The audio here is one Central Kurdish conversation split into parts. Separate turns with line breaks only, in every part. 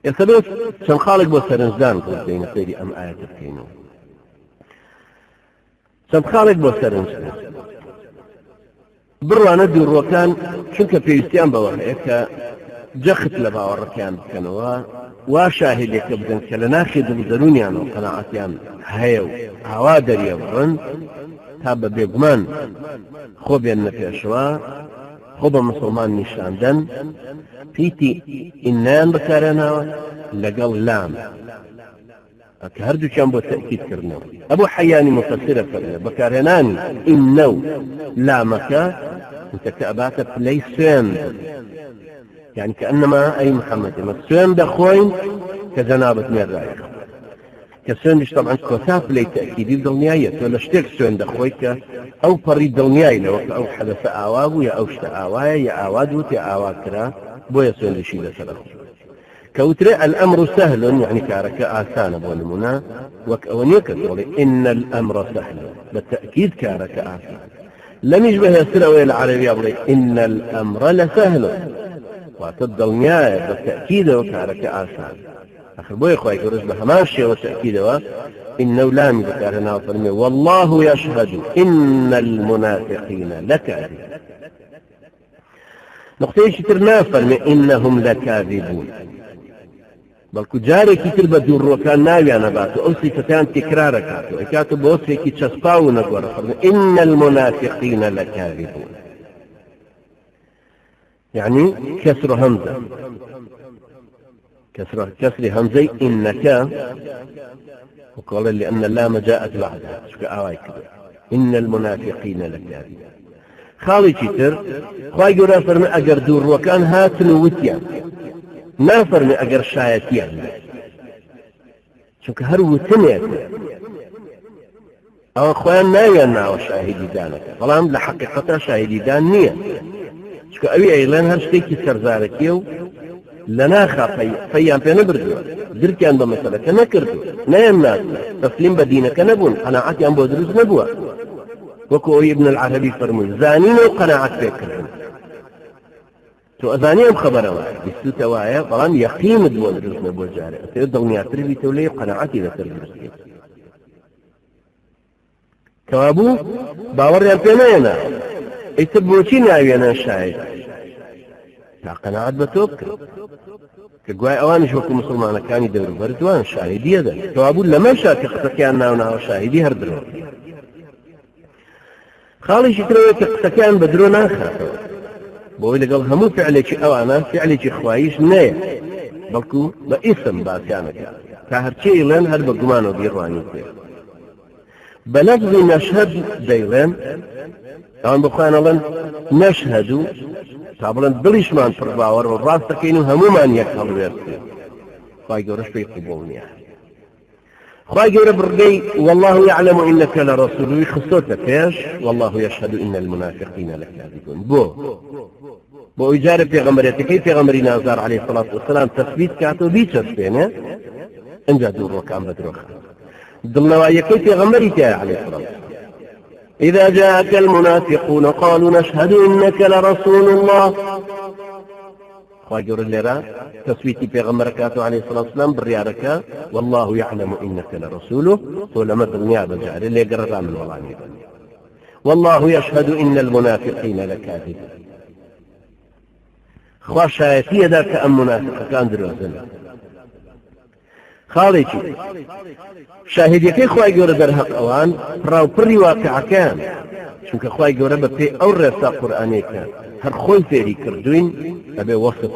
يثبت شن خالق بو سرنجدان بين سيري أم آيات بكينو شن خالق بو سرنجدان بڕوانە دووڕۆکان چونکە پێویستیان بەوەیە کە جەخت لە باوەڕەکان بکەنەوە وا شاهدێکە بدەن کە لە ناخی دڵدەرونیان و قەناعەتیان هەیە و هاوا دەریە بڕن تا بە بێگومان خۆ بێننە پێشەوە خۆ بە مسڵمان نیشاندن پیتی ئینیان بەکارێناوە لەگەڵ لام کە هەردووکیان بۆ تەکیدکردنەوە ئەبوو حەیانی مفەسرە فەرمێ بەکارهێنانی ئینە و لامەکە متەکە ئەباتە پلەی سوێند يعني كأنما أي محمد ما سوين دخوين كجنابة ميرايخ كسوين طبعا كوثاف لي تأكيدي دلنياية ولا اشتك سوين دخويك أو فريد دلنياي لو أو حدث آواب يا أو شت آوايا يا آواد يا آواكرا بويا سوين لشي لسلام كوتري الأمر سهل يعني كارك آسان بولمنا وكأونيك إن الأمر سهل بالتأكيد كارك آسان لم يشبه السلوية العربية بلي إن الأمر لسهل وتدلنيا بالتأكيد وكارك آسان آخر بوي إخوة يقول بهمان الشيء والتأكيد إنه لام ذكرنا وفرمي والله يشهد إن المنافقين لكاذبون نقطة شترنا فرمي إنهم لكاذبون بل كجاري كتر بدور وكان ناوي أنا باتو أو صفتان تكراركاتو إكاتو بوصفي كي تشسباو نقول فرمي إن المنافقين لكاذبون يعني كسر همزة كسر همزة إنك وقال لأن اللام جاءت بعدها إن المنافقين لكاذبون خالي كتر خواهي قرأ فرمي أجر دور وكان هاتن وتيان ما فرمي أجر شايتيان شوك هرو تنيت أو أخوان ما ينعو شاهدي دانك فلام لحقيقة شاهدي دان نية شوك أبي أيلان هرشتيكي سرزاركيو لنا خاطي فيان في نبردو دركيان بمثلة كنكردو نايم ناس تسليم بدينك نبون قناعتي أن بودروس نبوة وكو ابن العربي فرمي زانين وقناعت فيكردو تو أذانيهم خبره واحد بستوتا واعية طبعا يقيم دول دروس نبوة جاري سيدوني أتربي تولي قناعتي لتربي كوابو باور يمكننا يتبوشين عيونا الشاهد تا قناعت بتوك كقواي أوانش وكو مسلمان كان يدوروا بردوان شاهدية ذا كوابو لما شاك اختكيان ناونا شاهدي هردرو خالي شتروي تقتكيان بدرونا خاطر بوي لقال همو فعلك أوانا فعلك خوايش نايا بلكو باسم باسيانك كهرشي لن هل بقمانو بيرواني بلفظ نشهد ديلان طبعا بخوانا لن نشهد طبعا بليشمان فرباور والراستكينو همو من يكهل ويرسي خواهي قورش بيقبولني خواهي قورش برقي والله يعلم إنك لرسول خصوتك ايش والله يشهد إن المنافقين لكاذبون بو إجارة پیغمبريتي كي پیغمبري نازار عليه الصلاة والسلام تثبيت كاتو بيچسبينه انجا دور وكام بدروخ ضمنوايا كي پیغمبريتي عليه الصلاة والسلام إذا جاءك المنافقون قالوا نشهد إنك لرسول الله خواجر الليرا تثبيتي پیغمبركاتو عليه الصلاة والسلام بالرياركا والله يعلم إنك لرسوله طولما الدنيا بجعل اللي قرر من والله والله يشهد إن المنافقين لكاذبون خوا شایەتیە دا کە ئەم منافقەکان درۆزن خاڵێکی شاهدیەکەی خوای گەورە دەرهەق ئەوان پڕاوپڕی واقعەکان چونکە خوای گەورە بە پێی ئەو ڕێسا قورئانیەکە هەر خۆی فێری کردوین ئەبێ وەسف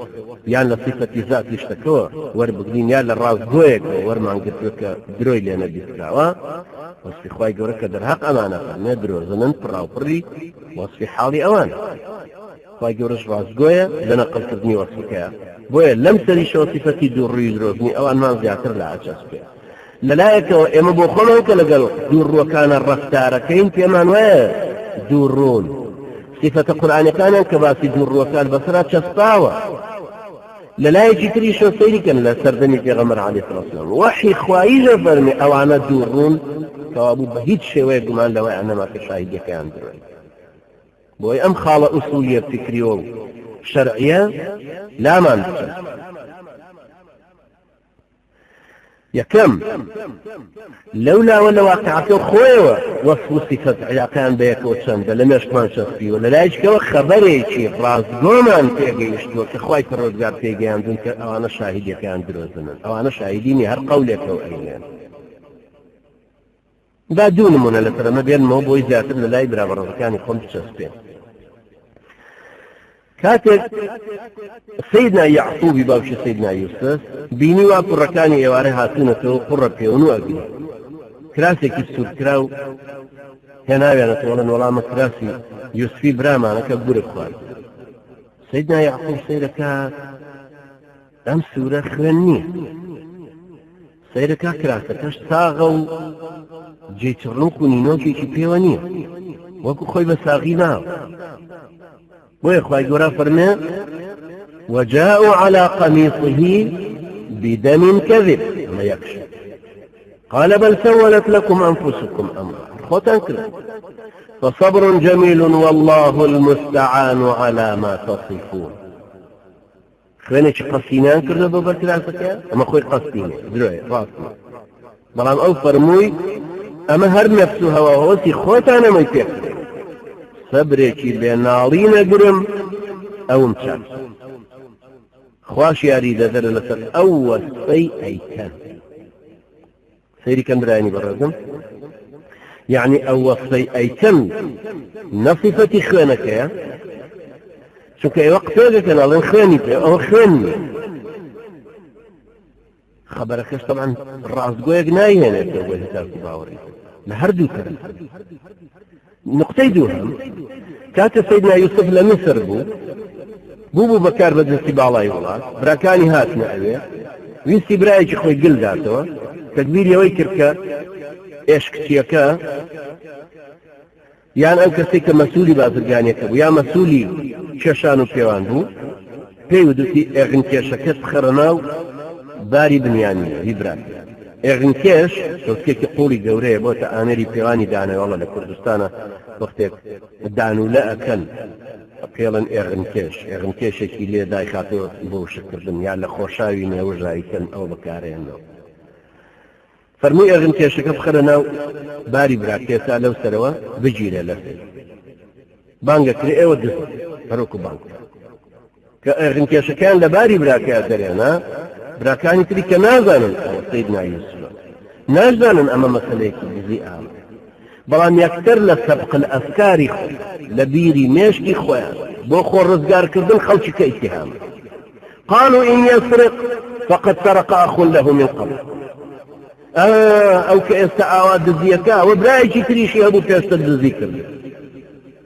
یان لە صیفەتی ذاتی شتەکەوە وەربگرین یان لە ڕاستگۆیەکەوە وەرمانگرتووە کە درۆی لێ نەبیستراوە وەسفی خوای گەورە کە دەرهەق ئەمانە فەرمێ درۆزنن پڕاوپڕی وەسفی حاڵی ئەوان خواهي قرش رازقوية لنا قلتني وصفكها بويا لم تليش وصفتي دور ريدروزني او انمان زياتر لا عجاسبه للايك اما بوخلوك لقل دور وكان الرفتاركين في امان وين دورون صفة القرآن كان كباسي دور وكان بصرات شسطاوة للايك تريش وصيري كان لا سردني في غمر عليه الصلاة والسلام وحي خواهي جفرني او انا دورون كوابو بهيت شوية قمان لو انا ما كشاهد كان دورون بوي ام خالة اصولية فكرية شرعية لا مانتش يكم لولا ولا واقعته خويوه وصف صفة علاقان بيك وشند لم يشمان شخصي ولا لا يشكو خبري شي راس قومان تيجيشتو كخواي فرودگار تيجي عندن او انا شاهد يكان دروزنا او انا شاهديني هر قولك او ايان دا دون من لتر ما بين مو بوي ذات لا يبرا كان يقوم بشسبين كاتب سيدنا يعقوب باوش سيدنا يوسف بيني وقركاني يواري هاتونته قرة بيونو أبي كراسي كسور كراو هنا أنا طولا ولا ما كراسي يوسفي براما أنا كبور إخوان سيدنا يعقوب سيدك أم سورة خرنية سيدك كراسة كشتاغو جيت رنكو نينوكي كي بيوانية وكو خوي بساغينا ويخوي قرا فرمي وجاءوا على قميصه بدم كذب ما يكشف قال بل سولت لكم أنفسكم أمرا خوتان كذا فصبر جميل والله المستعان على ما تصفون خوينك قصينان كذا ببرك العسكة أما خوي قصينة دروي راسنا بلان أو فرموي أما هر نفسه وهوسي خوتان ما يتيح صبرێکی بێناڵی نەگرم ئەوم چاک خوش یاری دەدەرە لەسەر ئەو وەسفەی ئەیکەن سەیری کەم برایانی بەڕێزم یعنی ئەو وەسفەی ئەیکەن نەصیفەتی خوێنەکەیە چونکە ئێوە قسەگەکەن ئەڵێن خوێنی پێ ئەوە خوێن نییە خەبەرەکەش طبعا ڕاستگۆیەک نایهێنێتەوە بۆ هێتاکی باوەڕی لە هەردوو کەن نقطەی دووهەم کاتە سەیدنا یوسف لە میسر بوو بەکار بەدەستی باڵای وڵات براکانی هاتنە ئەوێ ویستی برایەکی خۆی گل داتەوە تەدبیری ئەوەی کرد کە ئێش کچیەکە یان ئەو کەسێک کە مەسوولی بازرگانیەکە بوو یا مەسوولی کێشان و پێوان بوو پێی وتوتی ئێغنکێشەکەت بخەرە ناو باری بنیانیە هیبرات ئێغنکێش دۆستێکی قوڵی گەورەیە بۆتە ئامێری پێوانی دانەوەڵە لە کوردستانە وەختێک دانوولە ئەکەن پێڵن ئێغنکێشێکی لێ دایخاتەوە بۆ شکردن یان لە خۆشاوی نێوەژایکەن ئەو بەکارێنەوە فەرمووی ئێغنکێشەکە بخەرە ناو باری براکێسا لەو سەرەوە بگیرە لەسێ بانگەکرێ ئێوە دست هەرۆکو بانگ کە ئێغنکێشەکان لە باری براکە دەرێنا براکانی تری کە نازانن ئەوە سەیدنا یوسف نازانن ئەمە مەسەلەیەکی دزی ئاڵ بەڵام یەکتر لە سەبق ئەفکاری خۆ لە بیری مێشکی خۆیان بۆ خۆ ڕزگارکردن خەڵکی کە ئیتهام قالوا إن يسرق فقد سرق أخ له من قبل أو كأستا آوات دزيكا وبرايكي تريشي هبو كأستا دزيكا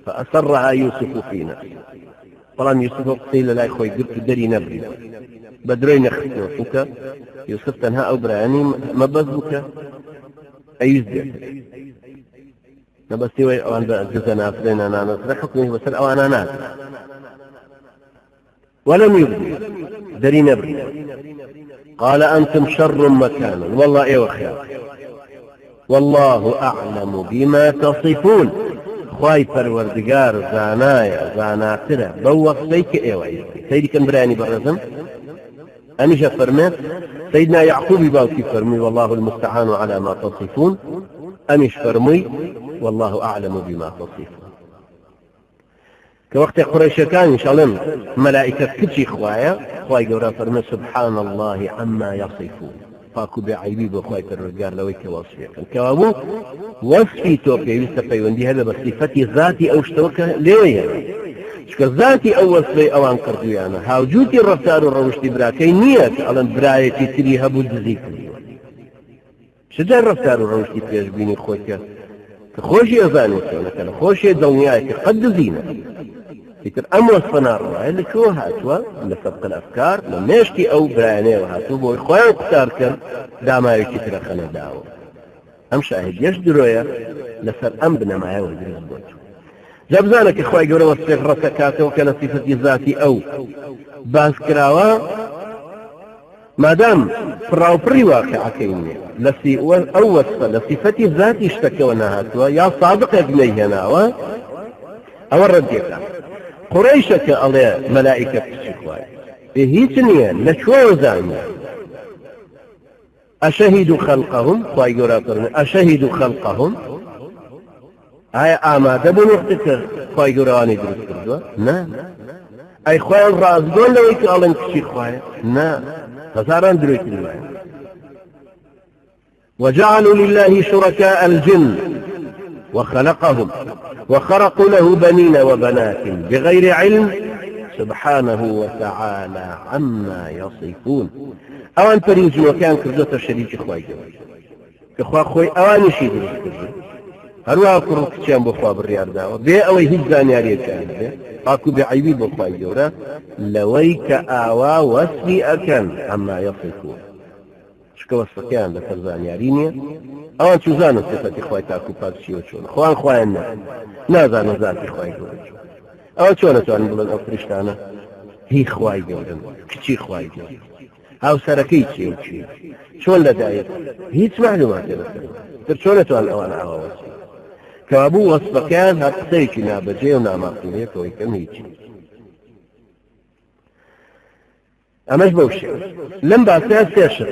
فأسرها يوسف في نفسه طالما يوسف قيل لا يخوي قلت دري نبري بدرين يخطئ فيك يوسف تنها أو براني ما بزبك أي يزدك ما بستوي أوان بأجزنا أفرين أنا نصر حكمه بس الأوان أنا ولم يبدي دري نبري قال أنتم شر مكانا والله إيه وخير والله أعلم بما تصفون خواي پروردگار زانايا زاناتره بوقتيك ايوه سيدي كان براني برزم أمشى فرمي سيدنا يعقوب باوكي فرمي والله المستعان على ما تصفون أمش فرمي والله أعلم بما تصفون كوقت قريش كان إن شاء الله ملائكة كتشي خواي قورا فرمي سبحان الله عما يصفون فاكو بعيبي بخواي الرجال لو كوصفيك الكوابو وصفي توكي يستفي وندي هذا بصفتي ذاتي أو اشتوكه ليه شكا ذاتي أو وصفي أو أنكرتو يعني هاوجوتي الرفتار والروشتي براكي نية على برايتي تري هبو الجزيك شجع الرفتار والروشتي بيجبيني خوكا خوشي أزاني وكذا خوشي دنياك قد زينة فكر أم وصفنا الرأي اللي شو هاتوا لسبق الأفكار لما يشتي أو براني وهاتوا بو إخوان اختار كان داما يشتر خنا داو أم شاهد يشدرويا لسر أم بنا ما يوجد رزبوت جابزانك إخوائي قولوا وصفيق رسكاته وكان صفة ذاتي أو باسكراوا ما دام فراو فري واقع كيني لسي أو وصفة لصفة ذاتي اشتكونا هاتوا يا صادق يبنيه ناوا أو الرديك قريشك الله ملائكة تشكواي هيتنيا نشوى وزانيا أشهدوا خلقهم خواهي قرأ أشهدوا خلقهم آية آمادة بنوقتك خواهي قرآني درس كردوا نا أي خواهي الرأس قول لو إيك ألين كشي خواهي نا خساران دروي كلمة وجعلوا لله شركاء الجن وخلقهم وخرقوا له بنين وبنات بغير علم سبحانه وتعالى عما يصفون أوان فريج وكان كردوت الشريك خواهي إخوة خوي أوان شي درس كردوا هەروە کوڕ کچیان بۆ خوا بڕیارداوە بێ ئەوەی هیچ زانیاریەکیان بێ ئاکو بێعیبی بۆ خوای گەورە لەوەی کە ئاوا وەسفی ئەکەن ئەمما یەصفون چکە وەسفەکەیان لەسەر زانیاری نییە ئەوان چوزانن صفەتی خوای تاکو پاک چیوە چۆن خوان خوایان نازانە ذاتی خوای گەورە ئەوە چۆن ئەتوانن بڵێن ئەو فریشتانە هی خوای گەورن کچی خوای گەورە هاوسەرەکەی چێ و چی چۆن لەدایک هیچ معلوماتی لەسەر تر چۆن ئەتوان ئەوان ئاوا وەسف كابو وصفكان هاتقسيك نابجي وناماقتنيك ويكم هيجي أماش بوشي لم باسيها سيشت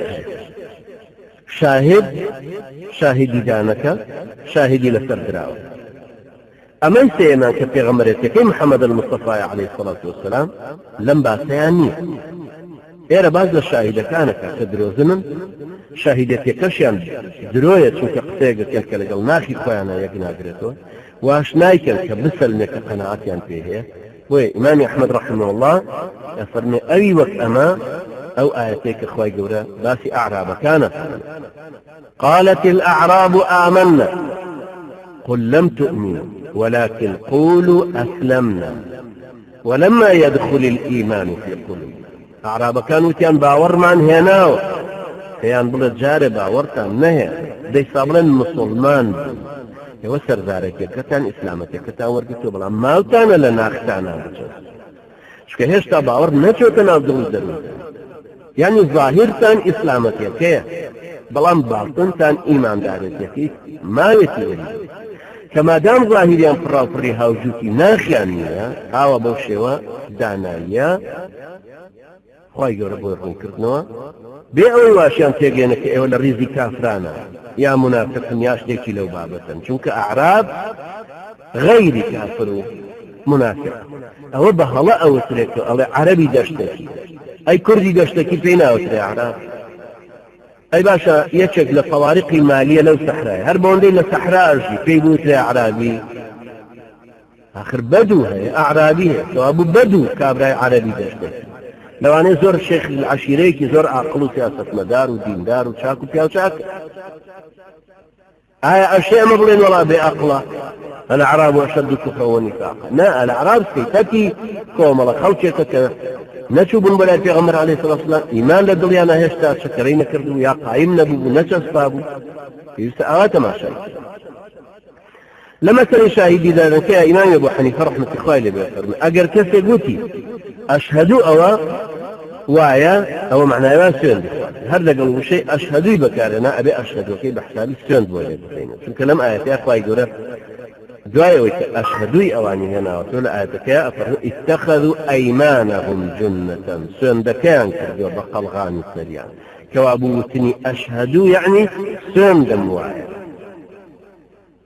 شاهدي دانك شاهدي لسردراو أما يسينا كفي غمرتك محمد المصطفى عليه الصلاة والسلام لم باسيها نيه إيرا باز الشاهدة كانك تدرو زمن شاهدتي كشيان دروية شوك قسيقة كالك لقل ناخي خوانا يقنا قريتو واش نايكن كبسلنك قناعاتيان فيه وإمام أحمد رحمه الله يفرمي أي وقت أما أو آياتيك أخوي قورا باسي أعراب كانت قالت الأعراب آمنا قل لم تؤمنوا ولكن قولوا أسلمنا ولما يدخل الإيمان في قلوبنا أعراب كانوا تيان باور من هناو هيان بلد جاري باورتان نهي دي صابرين مسلمان يوسر ذلك كتان إسلامتك كتان ورقتو بلا مالتان لنا اختانا بجز شكا هشتا باور نشوتنا بدون ذلك يعني ظاهرتان إسلامتك بلان باطنتان إيمان دارتك ما يتولي كما دام ظاهريان فراو فريها وجوتي ناخيانية هاو بوشيوا دانايا خواهي قول ربو يرغن كردنوا بيعوي واشيان تيجينك ايوه لريزي كافرانا يا منافق ياش ديكي لو بابتن شونك اعراب غير كافر منافق او بهلا او تريكو او عربي داشتكي اي كردي داشتكي فينا او تري اعراب اي باشا يتشك لفوارق المالية لو سحراء هربون دي لسحراء ارجي في بوتري اعرابي اخر بدو هي اعرابي ابو بدو كابراي عربي داشتكي لو أنا زور الشيخ العشيريكي زور عقل سياسة مدار ودين دار وشاك وبيا وشاك أشياء مبلين ولا بأقله الأعراب أشد كفرا ونفاقا لا الأعراب سيتكي كوملا خوشيتك نشوب بلا في غمر عليه الصلاة والسلام إيمان لدليانا هشتا شكرين كردو يا قايم نبو نشس بابو يستعوات ما شاء لما سني شاهدي ذلك يا إمام أبو حنيفة رحمة الله بيفرم أجر كسي قوتي أشهدوا أو وايا أو معناه ما سند هذا قالوا شيء أشهدوا بكارنا أبي أشهدوا كي بحساب السند ولا بخينا شو كلام آيات يا أخوي يقول دعاء أشهدوا أو عني هنا وتقول آياتك يا أفر اتخذوا أيمانهم جنة سند كان كذا بقى الغاني سريع كوابوتني أشهدوا يعني سند موايا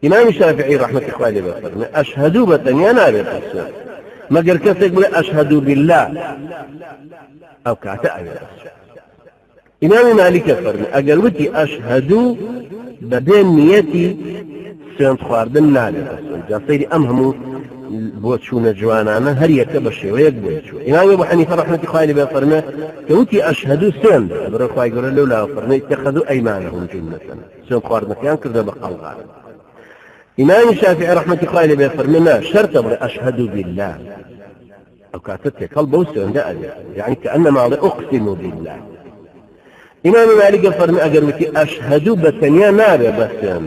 إمام الشافعي رحمة الله عليه وسلم أشهدوا بتنيا نابي السند ما قال كيف يقول أشهد بالله أو كعتاء إمام مالك فرمي أقل ودي أشهد بدين نيتي سنت خواردن نالي جاسيري أمهمو بوتشون جوانانا هل يكبشي ويقبشو إمام أبو حنيفة رحمة الله عليه فرمي كوتي أشهد سنت أبو الخواي يقول له لا فرمي اتخذوا أيمانهم جنة سنت خواردن كان كرده بقى الغالب إمام الشافعي رحمة الله عليه فرمينا شرط أشهد بالله أو كاتبت قلبه وسن يعني كأنما أقسم بالله إمام مالك فرمي أجروتي أشهد بثنيا نار بسن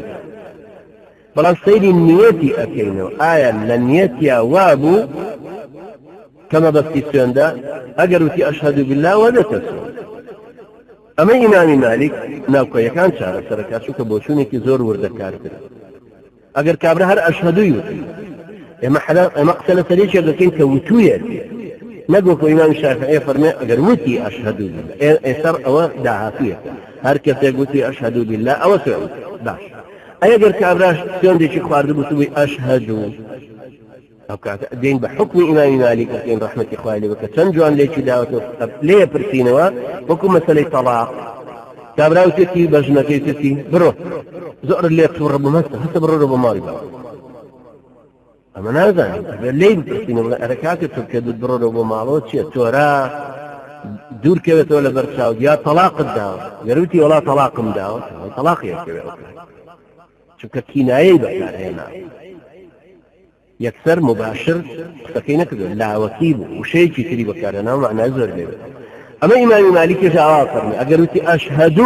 بلان سيدي النيتي أكينو آية لنيتي وابو كما بس السن أجروتي أشهد بالله ولا تسن أما إمام مالك ناوكا يكان شعر سركات شو كبوشوني كي زور وردكار اگر کابره هر اشهدو یوتی اما قسل سریش اگر کن که وتویه نقول إمام الشافعي فرمي أجر وتي أشهد بالله إسر أو دعافية هركز يقولي أشهد بالله أو سعود باش أيقر كابراش سيون دي شيخ خارد بسوي أشهد أو دين بحكم إمام مالك كين رحمة إخواني وكتنجو عن ليش دعوته ليه برسينوا وكم مسألة طلاق كابراو تتي بجنتي تتي برو زؤر اللي يقصر رب مسا حتى برو رب مالي أما نازل ليه برسينوا ركعت تركض برو رب مالو شيء تورا دور كيف ولا برشاود يا طلاق الدعوة قالوتي ولا طلاق مدعوة طلاق يا كيف شو ككيناية بقى هنا يكثر مباشر فكينك لا وكيب وشيء كتير بكارنا معناه زر ليه أما إمام مالك جاء فرمي أقولتي أشهد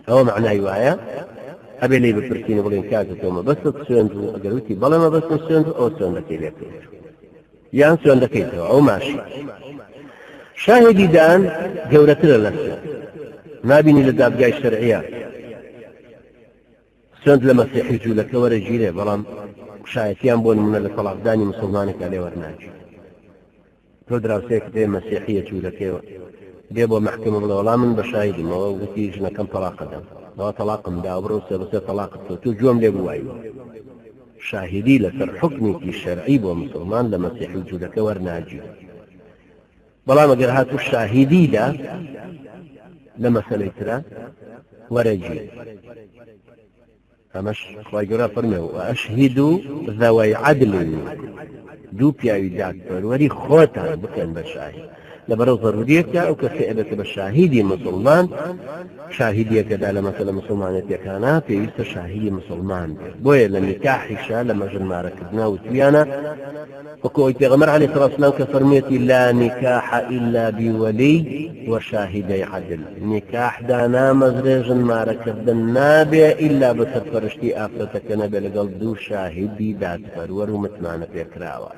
هو معناه رواية أبي لي بفرسين بقول إن كاتب يوم بس تسوندو أقولتي بلا ما بس تسوندو أو تسوندكي ليك يعني تسوندكي أو ماشي شاهدي دان جولة للنسل ما بيني للدابقاء الشرعيات سند لمسيحي جولك ورجيله بلام شايفيان بون من الطلاق داني مسلمانك عليه ورناجي تدرى سيكتين مسيحية جولك ديبو محكمة بالولا من بشاهد ما وقتيجنا كم طلاق دام ما طلاق مدا وبروسة بس طلاق تجوم لبواي شاهدي لسر حكمك الشرعي بو مسلمان لمسيحي جولك ورناجي بلا ما قرهات الشاهدي لا لما سليترا ورجي فمش خواهي قرأ فرمه وأشهدوا ذوي عدل دوبيا يدعك وري خوتا بكن بشاهد لبرو ضروريك أو كسئلة بشاهدي مسلمان شاهدية كذا مثلا مسلمان يتكانا في يست شاهدي مسلمان بويا لنكاح شا لما جلما ركبنا وتبيانا وكويت غمر عليه الصلاة والسلام كفرميتي لا نكاح إلا بولي وشاهدي عدل نكاح دانا مزرج ما ركب النابع إلا بسفرشتي آفتك نبي لقل دو شاهدي دات فرور ومتمانا في كراوة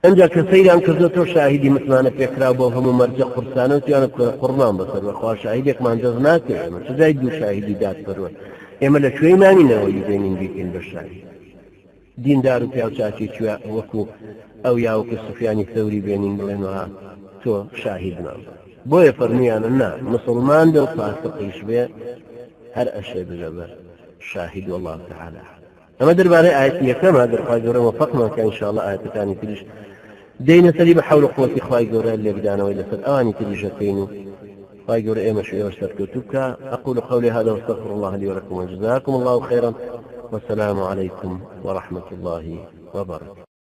انجا كثير عن كذوته شاهدي متمانا في كراوة وهم مرجع قرصانه وتيانا قرنان بصر وخوار شاهديك ما انجزناك يعني تزايد دو شاهدي دات فرور اما لشوي ما من نوي بينين بيكين بالشاهد دين دارو في أوشاتي شوى وكو أو ياوك السفياني الثوري بينين بلنها تو شاهدنا بويا فرميان النا مسلمان بالفاسق يشبه هر أشياء بجبر شاهد والله تعالى أما درباري آياتي كما در خواهي قورا وفقنا كان إن شاء الله آيات تاني تليش دينا سليب حول قوة خواهي قورا اللي بدانا وإلا سر أواني تليشتينو خواهي قورا إيما شوية وشتركتوك أقول قولي هذا واستغفر الله لي ولكم وجزاكم الله خيرا والسلام عليكم ورحمة الله وبركاته.